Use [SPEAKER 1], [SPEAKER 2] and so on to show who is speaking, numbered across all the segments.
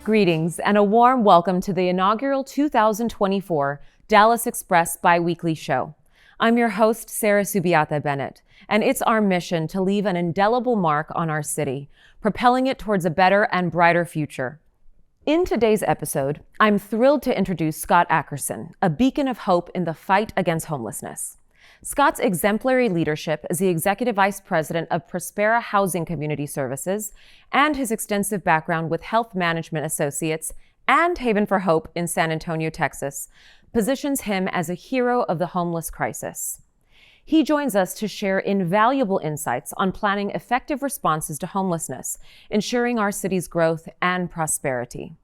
[SPEAKER 1] Greetings and a warm welcome to the inaugural 2024 Dallas Express Biweekly Show. I'm your host, Sarah Subiata Bennett, and it's our mission to leave an indelible mark on our city, propelling it towards a better and brighter future. In today's episode, I'm thrilled to introduce Scott Ackerson, a beacon of hope in the fight against homelessness. Scott's exemplary leadership as the Executive Vice President of Prospera Housing Community Services and his extensive background with Health Management Associates and Haven for Hope in San Antonio, Texas, positions him as a hero of the homeless crisis. He joins us to share invaluable insights on planning effective responses to homelessness, ensuring our city's growth and prosperity.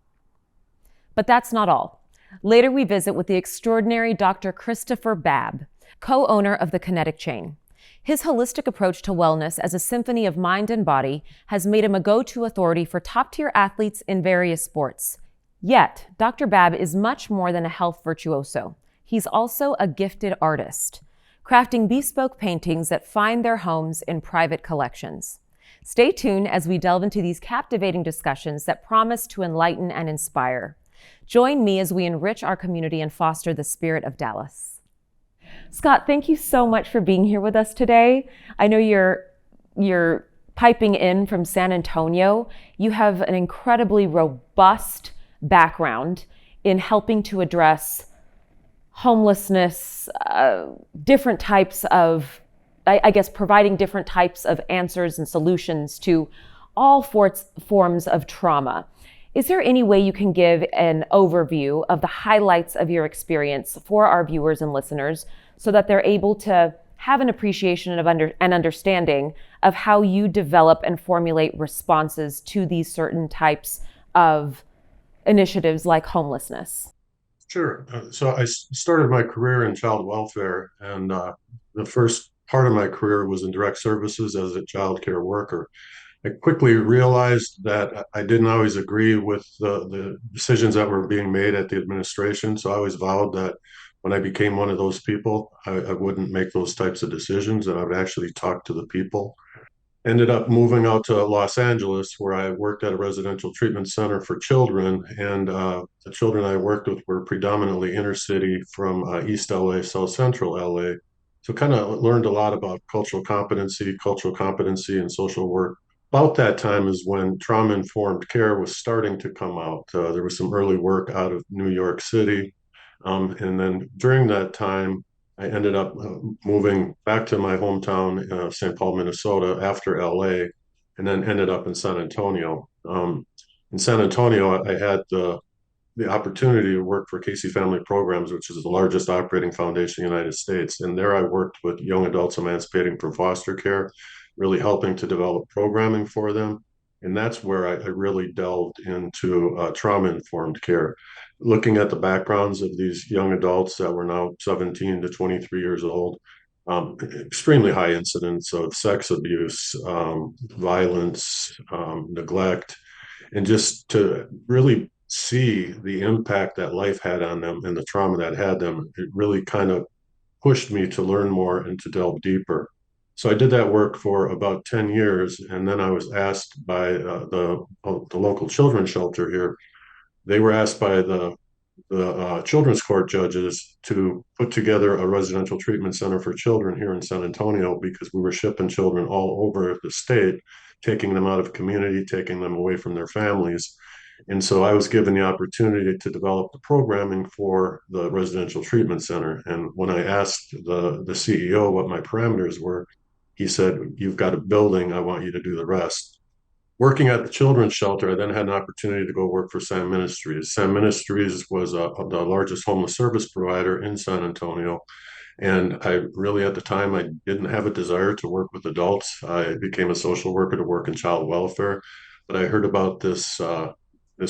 [SPEAKER 1] But that's not all. Later, we visit with the extraordinary Dr. Christopher Babb, co-owner of the Kinetik Chain. His holistic approach to wellness as a symphony of mind and body has made him a go-to authority for top-tier athletes in various sports. Yet, Dr. Babb is much more than a health virtuoso. He's also a gifted artist, crafting bespoke paintings that find their homes in private collections. Stay tuned as we delve into these captivating discussions that promise to enlighten and inspire. Join me as we enrich our community and foster the spirit of Dallas. Scott, thank you so much for being here with us today. I know you're piping in from San Antonio. You have an incredibly robust background in helping to address homelessness, different types of, providing different types of answers and solutions to all forms of trauma. Is there any way you can give an overview of the highlights of your experience for our viewers and listeners so that they're able to have an appreciation of and understanding of how you develop and formulate responses to these certain types of initiatives like homelessness?
[SPEAKER 2] Sure. So I started my career in child welfare, and the first part of my career was in direct services as a child care worker. I quickly realized that I didn't always agree with the decisions that were being made at the administration. So I always vowed that when I became one of those people, I wouldn't make those types of decisions, and I would actually talk to the people. Ended up moving out to Los Angeles, where I worked at a residential treatment center for children. And the children I worked with were predominantly inner city from East LA, South Central LA. So kind of learned a lot about cultural competency and social work. About that time is when trauma-informed care was starting to come out. There was some early work out of New York City. And then during that time, I ended up moving back to my hometown, St. Paul, Minnesota, after LA, and then ended up in San Antonio. In San Antonio, I had the opportunity to work for Casey Family Programs, which is the largest operating foundation in the United States. And there I worked with young adults emancipating from foster care, really helping to develop programming for them. And that's where I really delved into trauma-informed care, looking at the backgrounds of these young adults that were now 17 to 23 years old. Extremely high incidence of sex abuse, violence, neglect, and just to really see the impact that life had on them and the trauma that had them, it really kind of pushed me to learn more and to delve deeper. So I did that work for about 10 years, and then I was asked by the local children's shelter here. They were asked by the children's court judges to put together a residential treatment center for children here in San Antonio because we were shipping children all over the state, taking them out of community, taking them away from their families. And so I was given the opportunity to develop the programming for the residential treatment center. And when I asked the CEO what my parameters were, he said, "You've got a building, I want you to do the rest." Working at the children's shelter, I then had an opportunity to go work for Sam Ministries. Sam Ministries was the largest homeless service provider in San Antonio. And I really, at the time, I didn't have a desire to work with adults. I became a social worker to work in child welfare. But I heard about this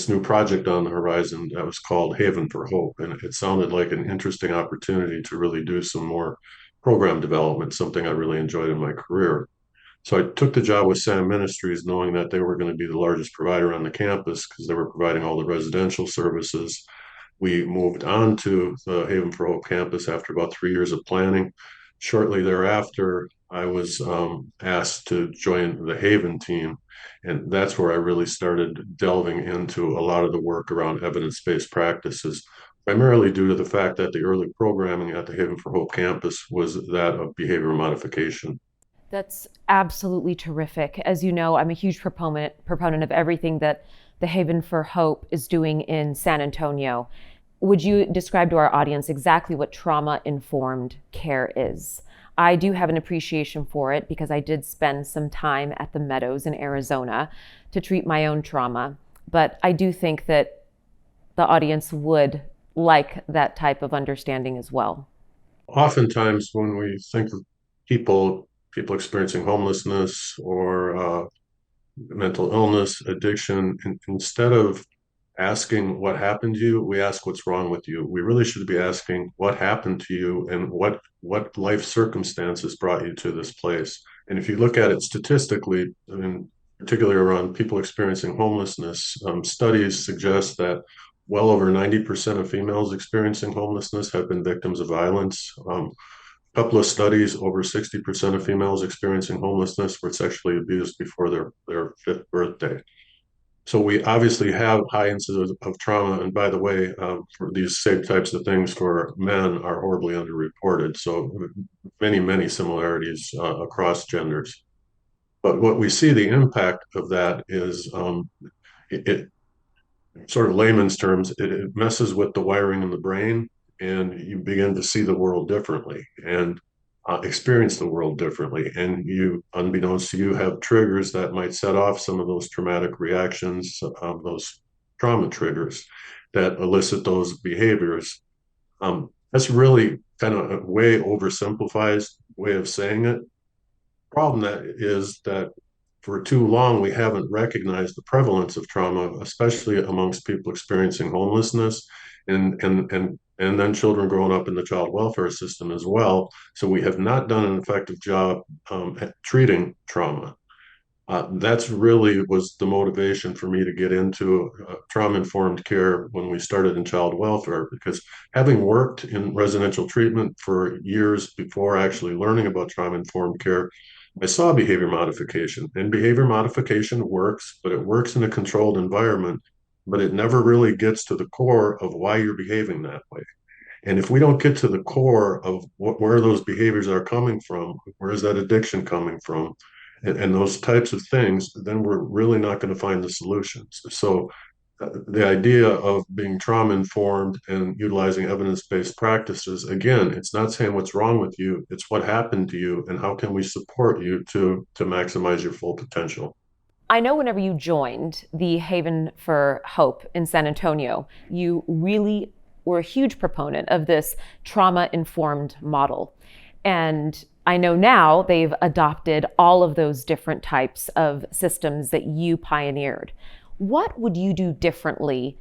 [SPEAKER 2] new project on the horizon that was called Haven for Hope. And it sounded like an interesting opportunity to really do some more program development, something I really enjoyed in my career. So I took the job with Sam Ministries knowing that they were going to be the largest provider on the campus because they were providing all the residential services. We moved on to the Haven for Hope campus after about 3 years of planning. Shortly thereafter, I was asked to join the Haven team. And that's where I really started delving into a lot of the work around evidence-based practices, primarily due to the fact that the early programming at the Haven for Hope campus was that of behavior modification.
[SPEAKER 1] That's absolutely terrific. As you know, I'm a huge proponent of everything that the Haven for Hope is doing in San Antonio. Would you describe to our audience exactly what trauma-informed care is? I do have an appreciation for it because I did spend some time at the Meadows in Arizona to treat my own trauma. But I do think that the audience would like that type of understanding as well.
[SPEAKER 2] Oftentimes, when we think of people experiencing homelessness or mental illness, addiction, instead of asking what happened to you, we ask what's wrong with you. We really should be asking what happened to you and what life circumstances brought you to this place. And if you look at it statistically, I mean, particularly around people experiencing homelessness, studies suggest that well over 90% of females experiencing homelessness have been victims of violence. A couple of studies, over 60% of females experiencing homelessness were sexually abused before their fifth birthday. So we obviously have high incidence of trauma. And by the way, for these same types of things for men are horribly underreported. So many similarities across genders. But what we see the impact of that is it sort of layman's terms, it messes with the wiring in the brain, and you begin to see the world differently and experience the world differently. And you, unbeknownst to you, have triggers that might set off some of those traumatic reactions, those trauma triggers that elicit those behaviors. That's really kind of a way oversimplified way of saying it. Problem that is that for too long we haven't recognized the prevalence of trauma, especially amongst people experiencing homelessness and then children growing up in the child welfare system as well. So we have not done an effective job at treating trauma. That's really was the motivation for me to get into trauma-informed care when we started in child welfare, because having worked in residential treatment for years before actually learning about trauma-informed care, I saw behavior modification, and behavior modification works, but it works in a controlled environment, but it never really gets to the core of why you're behaving that way. And if we don't get to the core of where those behaviors are coming from, where is that addiction coming from, and those types of things, then we're really not going to find the solutions. So the idea of being trauma informed and utilizing evidence-based practices, again, it's not saying what's wrong with you, it's what happened to you and how can we support you to maximize your full potential.
[SPEAKER 1] I know whenever you joined the Haven for Hope in San Antonio, you really were a huge proponent of this trauma-informed model. And I know now they've adopted all of those different types of systems that you pioneered. What would you do differently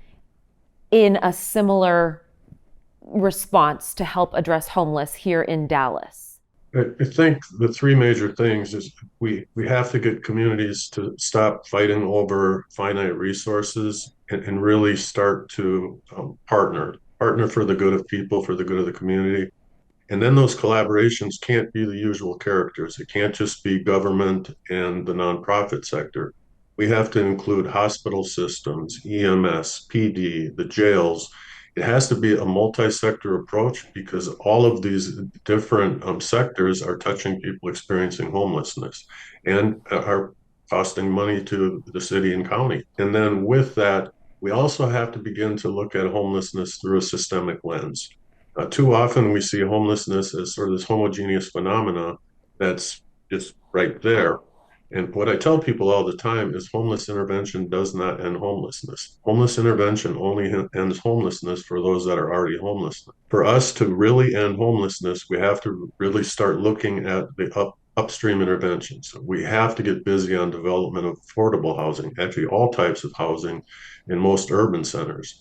[SPEAKER 1] in a similar response to help address homeless here in Dallas?
[SPEAKER 2] I think the three major things is we have to get communities to stop fighting over finite resources and really start to partner for the good of people, for the good of the community. And then those collaborations can't be the usual characters. It can't just be government and the nonprofit sector. We have to include hospital systems, EMS, PD, the jails. It has to be a multi-sector approach because all of these different sectors are touching people experiencing homelessness and are costing money to the city and county. And then with that, we also have to begin to look at homelessness through a systemic lens. Too often we see homelessness as sort of this homogeneous phenomena that's just right there. And what I tell people all the time is homeless intervention does not end homelessness. Homeless intervention only ends homelessness for those that are already homeless. For us to really end homelessness, we have to really start looking at the upstream interventions. We have to get busy on development of affordable housing, actually all types of housing in most urban centers.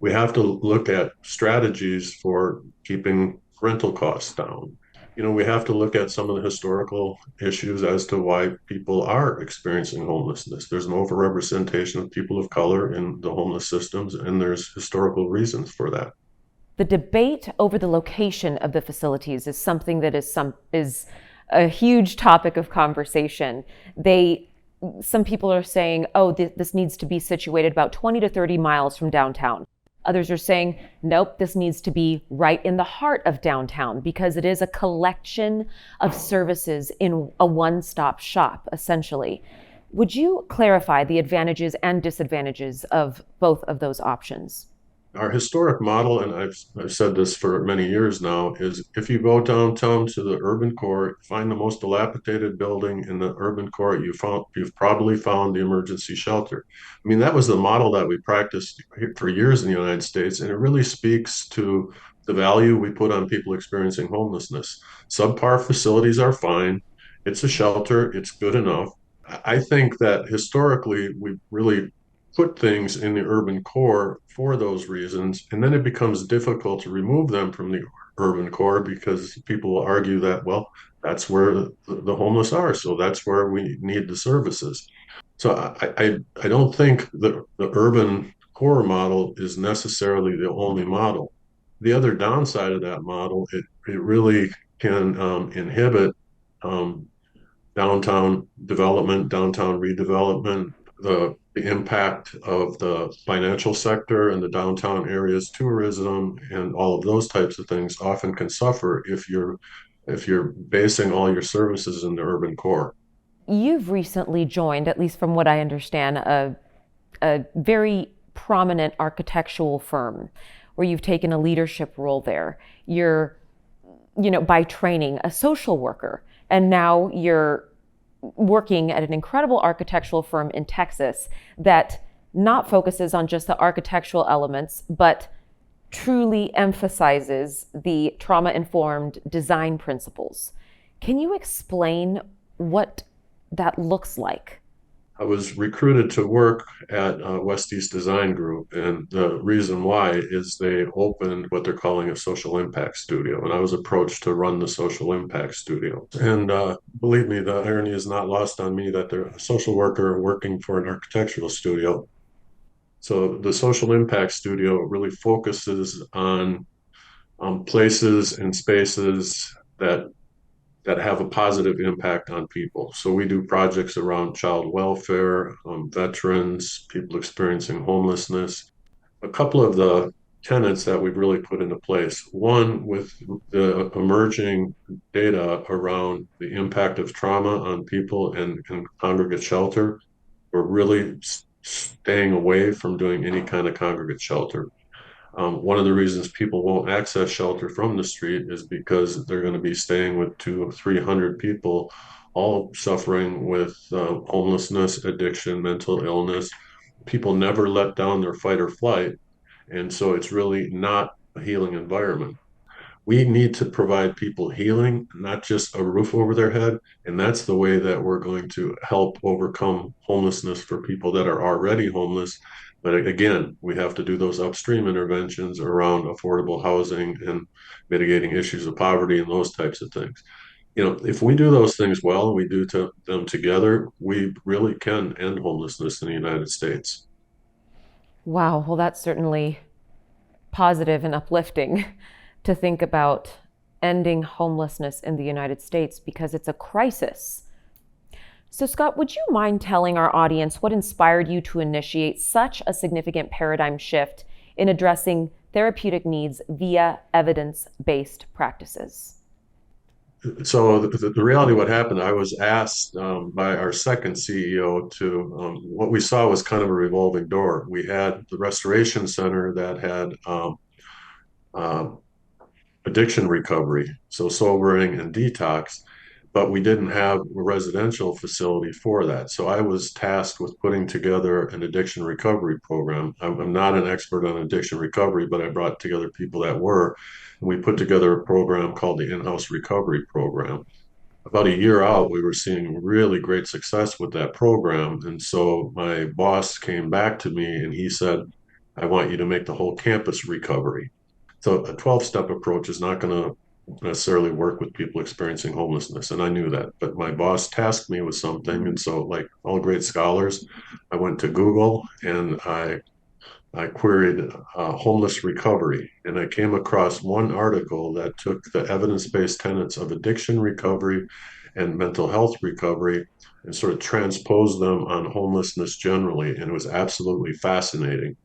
[SPEAKER 2] We have to look at strategies for keeping rental costs down. We have to look at some of the historical issues as to why people are experiencing homelessness. There's an overrepresentation of people of color in the homeless systems, and there's historical reasons for that.
[SPEAKER 1] The debate over the location of the facilities is something that is a huge topic of conversation. They some people are saying, oh, this needs to be situated about 20 to 30 miles from downtown. Others are saying, nope, this needs to be right in the heart of downtown because it is a collection of services in a one-stop shop, essentially. Would you clarify the advantages and disadvantages of both of those options?
[SPEAKER 2] Our historic model, and I've said this for many years now, is if you go downtown to the urban core, find the most dilapidated building in the urban core, you've probably found the emergency shelter. I mean, that was the model that we practiced for years in the United States, and it really speaks to the value we put on people experiencing homelessness. Subpar facilities are fine. It's a shelter, it's good enough. I think that historically we really put things in the urban core for those reasons, and then it becomes difficult to remove them from the urban core because people will argue that, well, that's where the homeless are, so that's where we need the services. So I don't think the urban core model is necessarily the only model. The other downside of that model, it really can inhibit um, downtown development, downtown redevelopment, the impact of the financial sector and the downtown areas, tourism, and all of those types of things often can suffer if you're basing all your services in the urban core.
[SPEAKER 1] You've recently joined, at least from what I understand, a very prominent architectural firm where you've taken a leadership role there. You're, by training, a social worker, and now you're working at an incredible architectural firm in Texas that not focuses on just the architectural elements, but truly emphasizes the trauma informed design principles. Can you explain what that looks like?
[SPEAKER 2] I was recruited to work at West East Design Group, and the reason why is they opened what they're calling a social impact studio, and I was approached to run the social impact studio. And believe me, the irony is not lost on me that they're a social worker working for an architectural studio. So the social impact studio really focuses on places and spaces that have a positive impact on people. So we do projects around child welfare, veterans, people experiencing homelessness. A couple of the tenets that we've really put into place. One, with the emerging data around the impact of trauma on people in congregate shelter, we're really staying away from doing any kind of congregate shelter. One of the reasons people won't access shelter from the street is because they're going to be staying with 200 or 300 people, all suffering with homelessness, addiction, mental illness. People never let down their fight or flight. And so it's really not a healing environment. We need to provide people healing, not just a roof over their head. And that's the way that we're going to help overcome homelessness for people that are already homeless. But again, we have to do those upstream interventions around affordable housing and mitigating issues of poverty and those types of things. If we do those things well and we do them together, we really can end homelessness in the United States.
[SPEAKER 1] Wow, well, that's certainly positive and uplifting to think about ending homelessness in the United States because it's a crisis. So, Scott, would you mind telling our audience what inspired you to initiate such a significant paradigm shift in addressing therapeutic needs via evidence based practices?
[SPEAKER 2] So the reality, what happened, I was asked by our second CEO to, what we saw was kind of a revolving door. We had the restoration center that had uh, addiction recovery, so sobering and detox, but we didn't have a residential facility for that. So I was tasked with putting together an addiction recovery program. I'm not an expert on addiction recovery, but I brought together people that were, and we put together a program called the In-House Recovery Program. About a year out, we were seeing really great success with that program. And so my boss came back to me and he said, I want you to make the whole campus recovery. So a 12-step approach is not going to necessarily work with people experiencing homelessness. And I knew that. But my boss tasked me with something. And so, like all great scholars, I went to Google and I queried homeless recovery, and I came across one article that took the evidence based tenets of addiction recovery and mental health recovery and sort of transpose them on homelessness generally. And it was absolutely fascinating.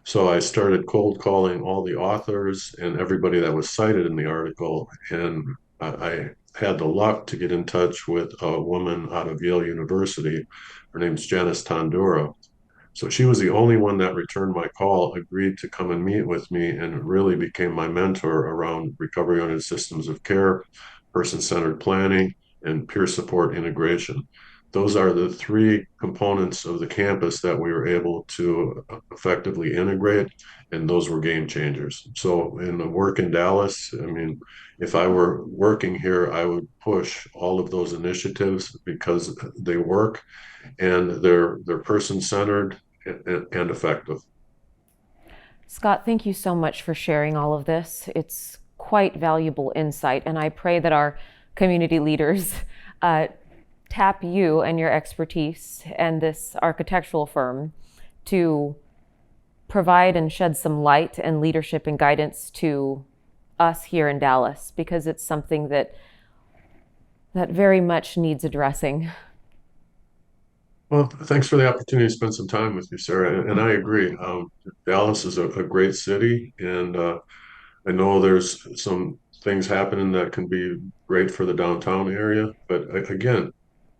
[SPEAKER 2] So I started cold calling all the authors and everybody that was cited in the article. And I had the luck to get in touch with a woman out of Yale University. Her name's Janice Tandura. So she was the only one that returned my call, agreed to come and meet with me, and really became my mentor around recovery-oriented systems of care, person-centered planning, and peer support integration. Those are the three components of the campus that we were able to effectively integrate, and those were game changers. So in the work in Dallas, I mean, if I were working here, I would push all of those initiatives because they work and they're person-centered and effective.
[SPEAKER 1] Scott, thank you so much for sharing all of this. It's quite valuable insight, and I pray that our community leaders tap you and your expertise and this architectural firm to provide and shed some light and leadership and guidance to us here in Dallas, because it's something that very much needs addressing.
[SPEAKER 2] Well, thanks for the opportunity to spend some time with you, Sarah. And I agree. Dallas is a great city, and I know there's some things happening that can be great for the downtown area. But again,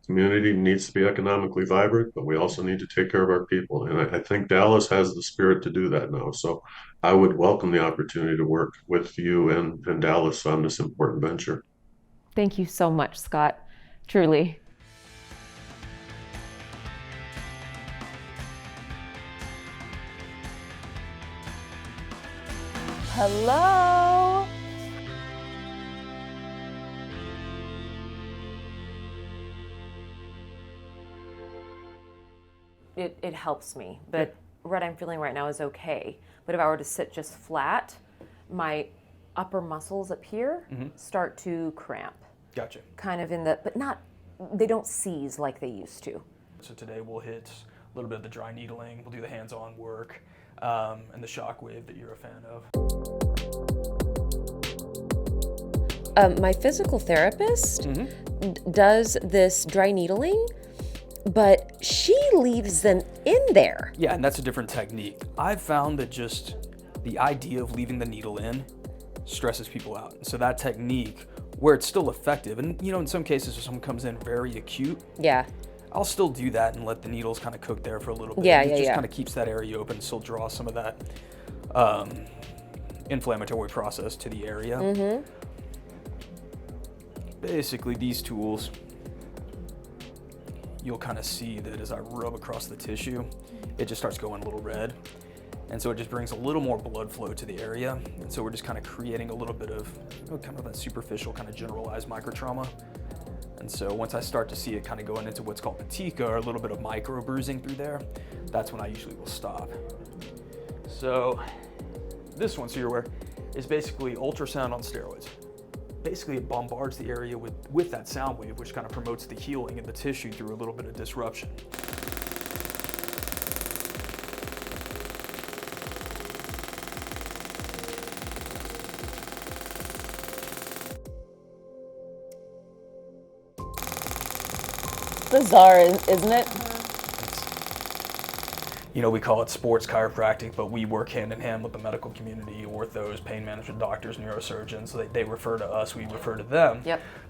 [SPEAKER 2] community needs to be economically vibrant, but we also need to take care of our people. And I think Dallas has the spirit to do that now. So I would welcome the opportunity to work with you and Dallas on this important venture.
[SPEAKER 1] Thank you so much, Scott. Truly. Hello. It helps me, but what I'm feeling right now is okay. But if I were to sit just flat, my upper muscles up here start to cramp.
[SPEAKER 3] Gotcha.
[SPEAKER 1] Kind of in the, but not, they don't seize like they used to.
[SPEAKER 3] So today we'll hit a little bit of the dry needling, we'll do the hands-on work, and the shockwave that you're a fan of.
[SPEAKER 1] My physical therapist does this dry needling, but she leaves them in there.
[SPEAKER 3] Yeah, and that's a different technique. I've found that just the idea of leaving the needle in stresses people out. So that technique, where it's still effective, and in some cases if someone comes in very acute, I'll still do that and let the needles kind of cook there for a little bit. It just kind of keeps that area open and still draws some of that inflammatory process to the area. Basically, these tools, you'll kind of see that as I rub across the tissue, it just starts going a little red. And so it just brings a little more blood flow to the area. And so we're just kind of creating a little bit of kind of that superficial, kind of generalized microtrauma. And so once I start to see it kind of going into what's called patica, or a little bit of micro bruising through there, that's when I usually will stop. So this one, so you're aware, is basically ultrasound on steroids. Basically, it bombards the area with that sound wave, which kind of promotes the healing of the tissue through a little bit of disruption.
[SPEAKER 1] Bizarre, isn't it?
[SPEAKER 3] We call it sports chiropractic, but we work hand in hand with the medical community, orthos, pain management doctors, neurosurgeons. They refer to us, we refer to them.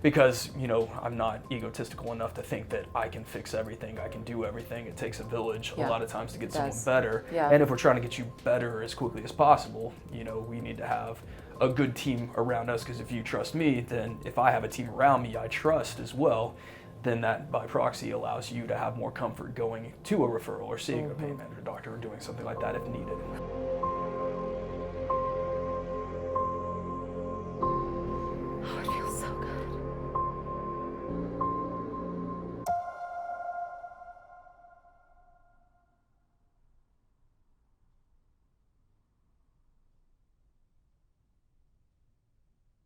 [SPEAKER 3] Because, I'm not egotistical enough to think that I can fix everything, I can do everything. It takes a village a lot of times to get someone better. And if we're trying to get you better as quickly as possible, we need to have a good team around us, because if you trust me, then if I have a team around me I trust as well, then that by proxy allows you to have more comfort going to a referral or seeing a pain management doctor or doing something like that if needed.